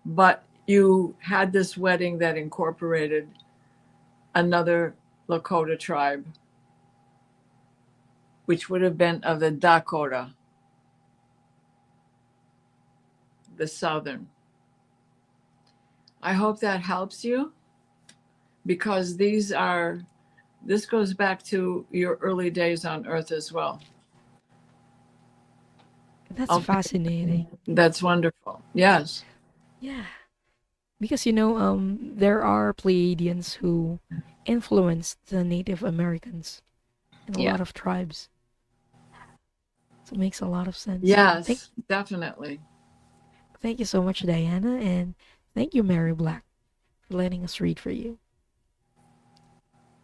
but you had this wedding that incorporated another Lakota tribe, which would have been of the Dakota, the southern. I hope that helps you, because this goes back to your early days on Earth as well. That's Okay. fascinating. That's wonderful. Yes. Yeah. Because there are Pleiadians who influenced the Native Americans in a Yeah. lot of tribes. So it makes a lot of sense. Yes, definitely. Thank you so much, Diana, and thank you, Mary Black, for letting us read for you.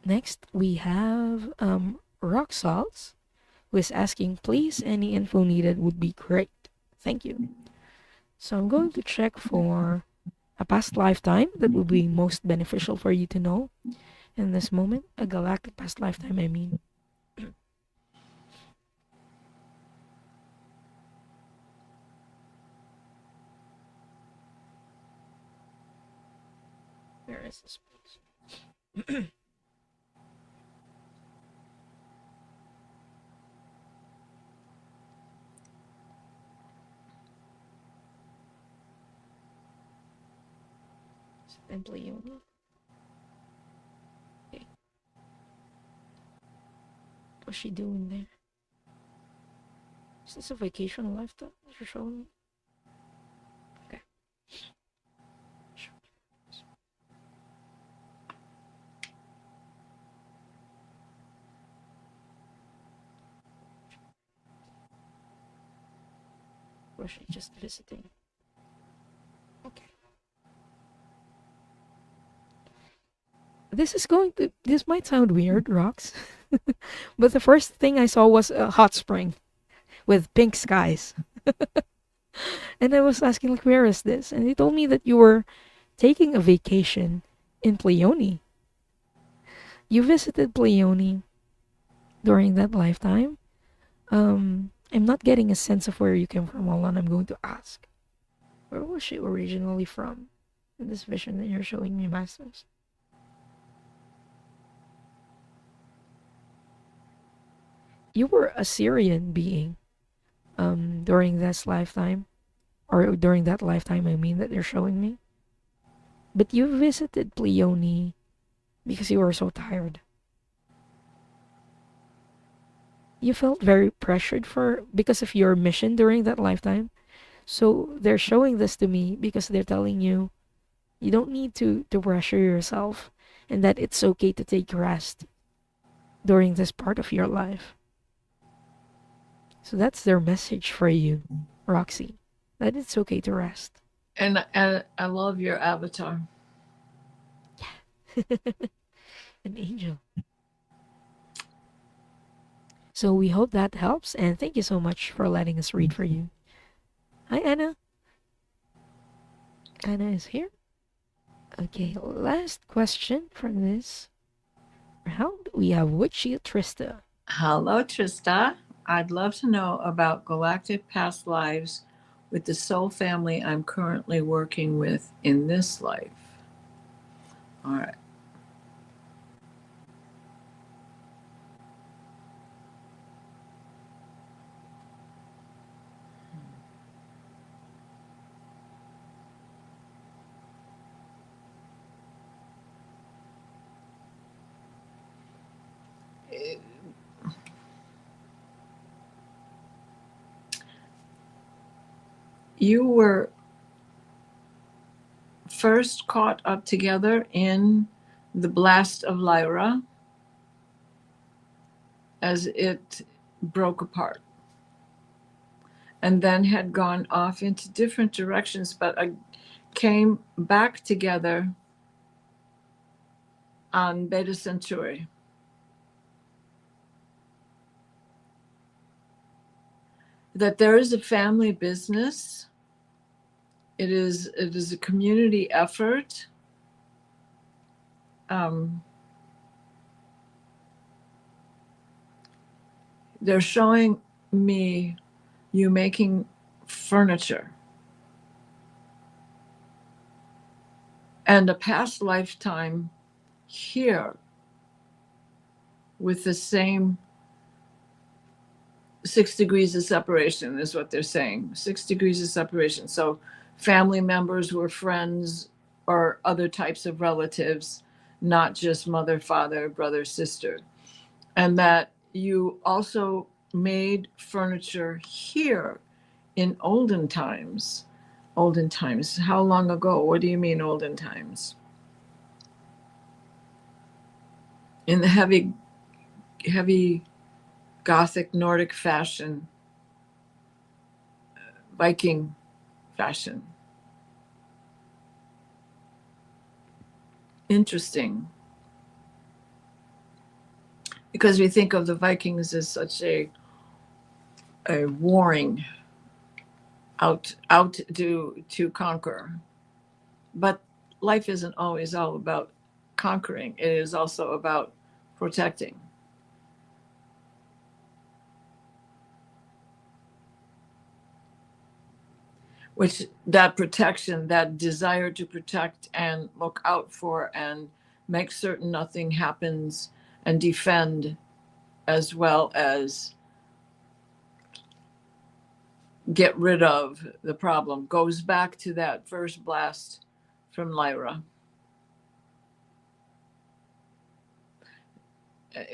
Next, we have Rock Salts, who is asking, please, any info needed would be great. Thank you. So I'm going to check for a past lifetime that would be most beneficial for you to know in this moment. A galactic past lifetime, I mean. Where is this place? Simply only. Okay. What's she doing there? Is this a vacation lifetime that you're showing me? Okay. Or she just visiting? Okay. This might sound weird, Rocks. But the first thing I saw was a hot spring with pink skies. And I was asking, like, where is this? And they told me that you were taking a vacation in Pleione. You visited Pleione during that lifetime. I'm not getting a sense of where you came from. Hold on, I'm going to ask. Where was she originally from? In this vision that you're showing me, Masters. You were a Syrian being during this lifetime. Or during that lifetime, I mean, that they're showing me. But you visited Pleione because you were so tired. You felt very pressured because of your mission during that lifetime. So they're showing this to me because they're telling you you don't need to pressure yourself, and that it's okay to take rest during this part of your life. So that's their message for you, Roxy, that it's okay to rest. And I love your avatar. An angel. So we hope that helps, and thank you so much for letting us read for you. Hi, Anna. Anna is here. Okay, last question for this round. We have Witchy Trista. Hello, Trista. I'd love to know about galactic past lives with the soul family I'm currently working with in this life. All right. you were first caught up together in the blast of Lyra as it broke apart, and then had gone off into different directions, but came back together on Beta Centauri. That there is a family business. It is a community effort. They're showing me you making furniture. And a past lifetime here with the same 6 degrees of separation is what they're saying. 6 degrees of separation. So family members were friends or other types of relatives, not just mother, father, brother, sister. And that you also made furniture here in olden times. Olden times. How long ago? What do you mean olden times? In the heavy Gothic Nordic fashion, Viking fashion. Interesting. Because we think of the Vikings as such a warring out to conquer. But life isn't always all about conquering. It is also about protecting. Which that protection, that desire to protect and look out for and make certain nothing happens and defend, as well as get rid of the problem, goes back to that first blast from Lyra.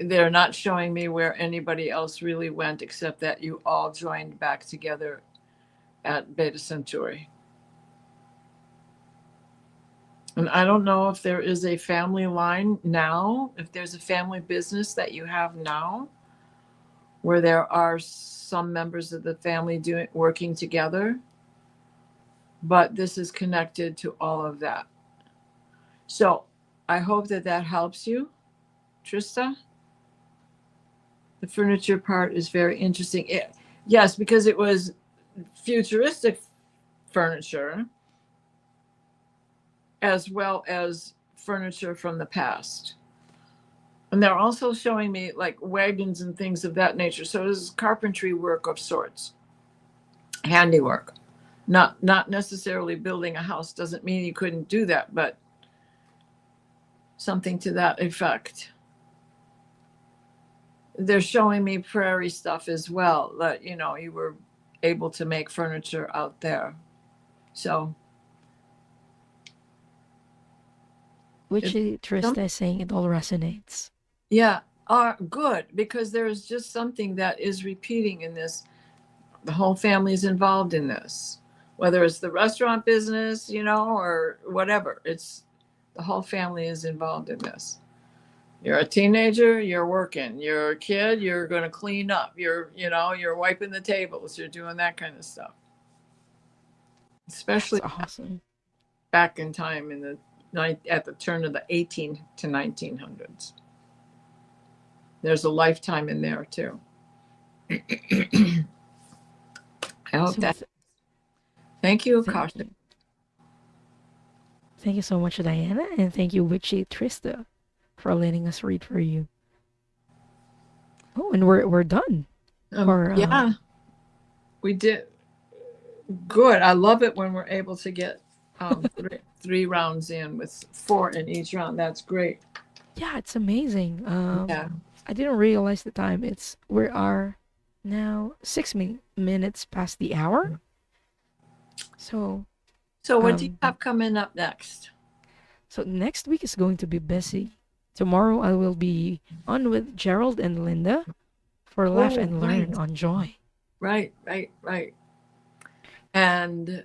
They're not showing me where anybody else really went, except that you all joined back together at Beta Centauri. And I don't know if there is a family line now, if there's a family business that you have now, where there are some members of the family working together, but this is connected to all of that. So I hope that helps you, Trista. The furniture part is very interesting. Yes, because it was futuristic furniture as well as furniture from the past. And they're also showing me like wagons and things of that nature. So this is carpentry work of sorts, handiwork. Not necessarily building a house. Doesn't mean you couldn't do that, but something to that effect. They're showing me prairie stuff as well, that, you know, you were able to make furniture out there. So. Which Trista is saying it all resonates. Yeah, good, because there's just something that is repeating in this. The whole family is involved in this, whether it's the restaurant business, you know, or whatever. It's the whole family is involved in this. You're a teenager, you're working. You're a kid, you're going to clean up. You're wiping the tables. You're doing that kind of stuff. Especially awesome. Back in time in the at the turn of the 18 to 1900s. There's a lifetime in there too. I hope that. Thank you, Akashic. Thank you so much, Diana, and thank you, Witchy Trista, for letting us read for you. Oh, and we're done. Yeah, we did good. I love it when we're able to get 3 rounds in with 4 in each round. That's great. Yeah, it's amazing. Yeah. I didn't realize the time. We are now 6 minutes past the hour. So what do you have coming up next? So next week is going to be busy. Tomorrow I will be on with Gerald and Linda for Laugh and Learn on Joy. Right. And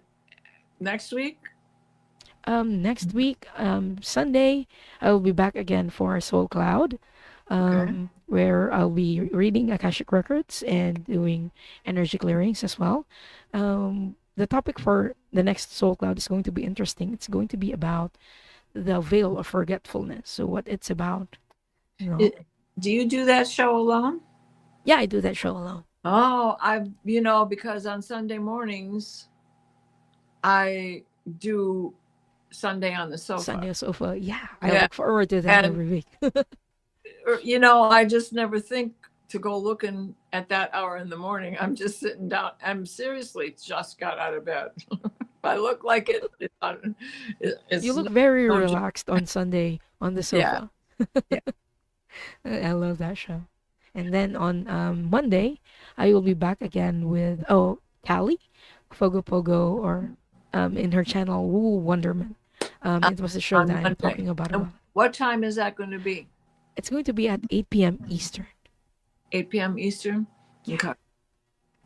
next week? Next week, Sunday, I will be back again for Soul Cloud, Okay. where I'll be reading Akashic Records and doing energy clearings as well. The topic for the next Soul Cloud is going to be interesting. It's going to be about the veil of forgetfulness. So what it's about, you know. Do you do that show alone? Yeah, I do that show alone. Oh, because on Sunday mornings, I do Sunday on the sofa. Sunday sofa. Yeah, I Yeah. look forward to that And, every week. I just never think to go looking at that hour in the morning. I'm just sitting down. I'm seriously just got out of bed. I look like it's You look very no joke. relaxed on Sunday on the Yeah. sofa. Yeah. I love that show. And then on Monday, I will be back again with Callie, Fogo Pogo, or in her channel Woo Wonderman. It was a show that On I'm Monday. talking about. And what time is that going to be? It's going to be at 8 p.m. Eastern. 8 p.m. Eastern? Okay.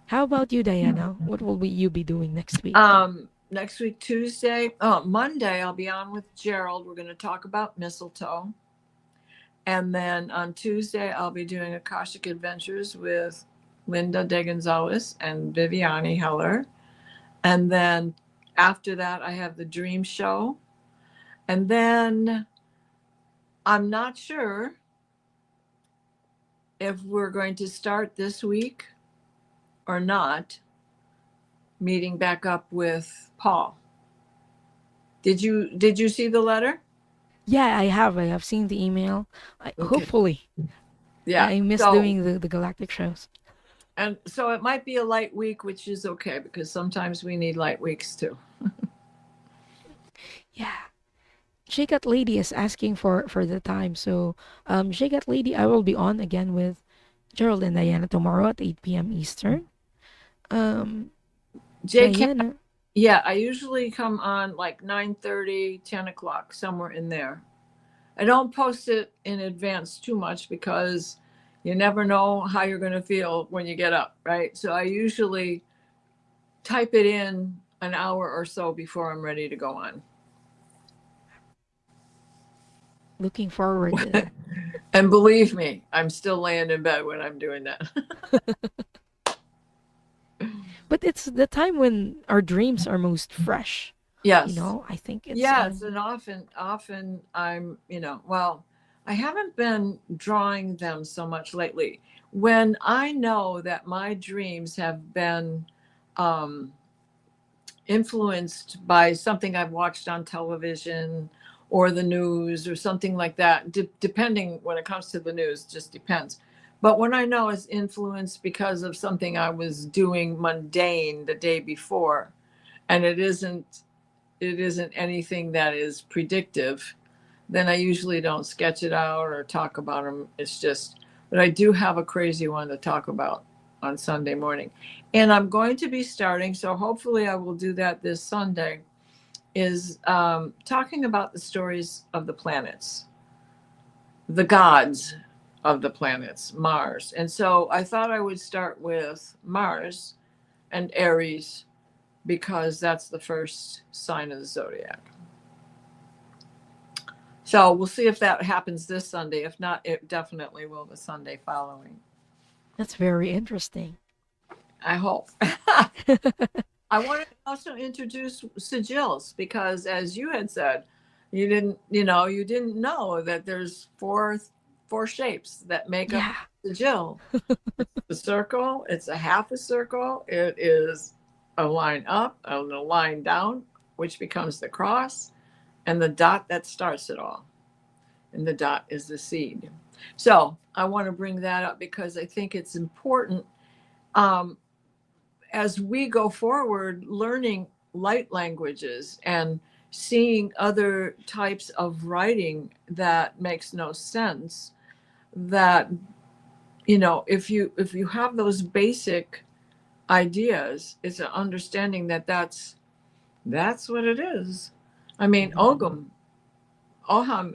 How about you, Diana? What will you be doing next week? Next week, Monday, I'll be on with Gerald. We're going to talk about mistletoe. And then on Tuesday, I'll be doing Akashic Adventures with Linda De Gonzalez and Viviani Heller. And then after that, I have the Dream Show. And then I'm not sure if we're going to start this week or not, meeting back up with Paul. Did you see the letter? Yeah, I have. I have seen the email. Okay. Hopefully. Yeah. I miss doing the galactic shows. And so it might be a light week, which is okay because sometimes we need light weeks too. Yeah. J-Cat Lady is asking for the time. So, J-Cat Lady, I will be on again with Gerald and Diana tomorrow at 8 p.m. Eastern. Diana. Yeah, I usually come on like 9:30, 10 o'clock, somewhere in there. I don't post it in advance too much because you never know how you're going to feel when you get up, right? So I usually type it in an hour or so before I'm ready to go on. Looking forward to that. And believe me, I'm still laying in bed when I'm doing that. But it's the time when our dreams are most fresh. Yes. I think it's... Yes, and often I'm, I haven't been drawing them so much lately. When I know that my dreams have been influenced by something I've watched on television or the news or something like that, depending when it comes to the news, just depends. But when I know it's influenced because of something I was doing mundane the day before, and it isn't anything that is predictive, then I usually don't sketch it out or talk about them. It's just, but I do have a crazy one to talk about on Sunday morning. And I'm going to be starting, so hopefully I will do that this Sunday, is talking about the stories of the planets, the gods of the planets, Mars. And so I thought I would start with Mars and Aries because that's the first sign of the zodiac. So we'll see if that happens this Sunday. If not, it definitely will the Sunday following. That's very interesting. I hope. I want to also introduce sigils because, as you had said, you didn't know that there's four shapes that make up the sigil. The circle, it's a half a circle. It is a line up and a line down, which becomes the cross, and the dot that starts it all. And the dot is the seed. So I want to bring that up because I think it's important as we go forward, learning light languages and seeing other types of writing that makes no sense, that if you have those basic ideas, it's an understanding that that's what it is. I mean, Oham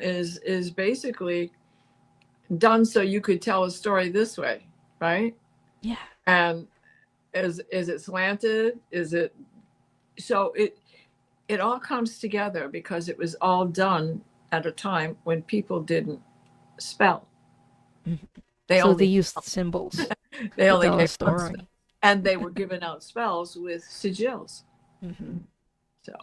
is basically done so you could tell a story this way, right? Yeah. And is it slanted? Is it so it all comes together because it was all done at a time when people didn't spell. They So they only used symbols they to only tell a gave one spell, story. and they were giving out spells with sigils. Mm-hmm. So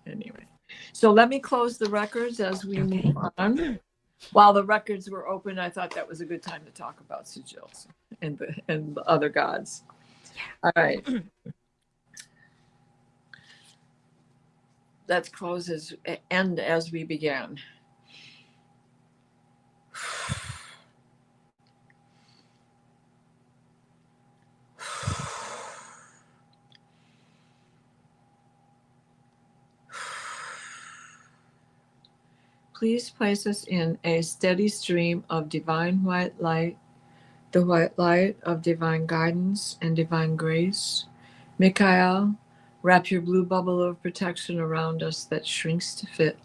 anyway, so let me close the records as we Okay. move on. While the records were open, I thought that was a good time to talk about sigils and the other gods. All right. Let's close as end as we began. Please place us in a steady stream of divine white light, the white light of divine guidance and divine grace. Michael, wrap your blue bubble of protection around us that shrinks to fit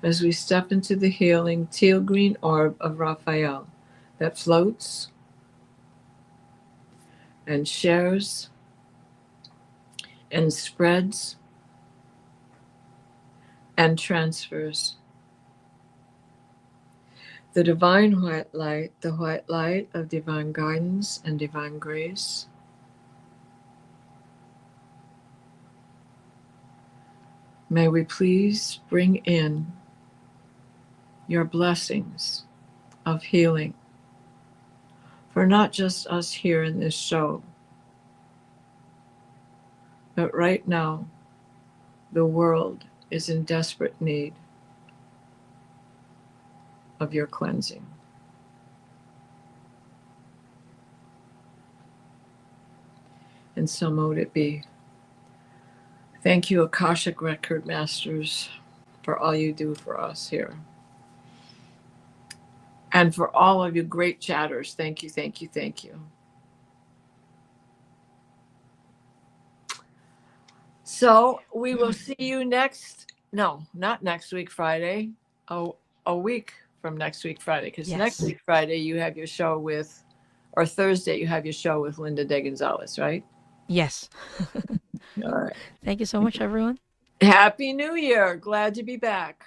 as we step into the healing teal green orb of Raphael that floats and shares and spreads and transfers. The divine white light, the white light of divine guidance and divine grace. May we please bring in your blessings of healing for not just us here in this show, but right now, the world is in desperate need of your cleansing. And so mote it be. Thank you, Akashic Record Masters, for all you do for us here. And for all of you great chatters, thank you, thank you, thank you. So we will see you not next week, Friday, a week from next week, Friday, because next week, Friday, you have your show with, or Thursday, you have your show with Linda De Gonzalez, right? Yes. All right. Thank you so much, everyone. Happy New Year. Glad to be back.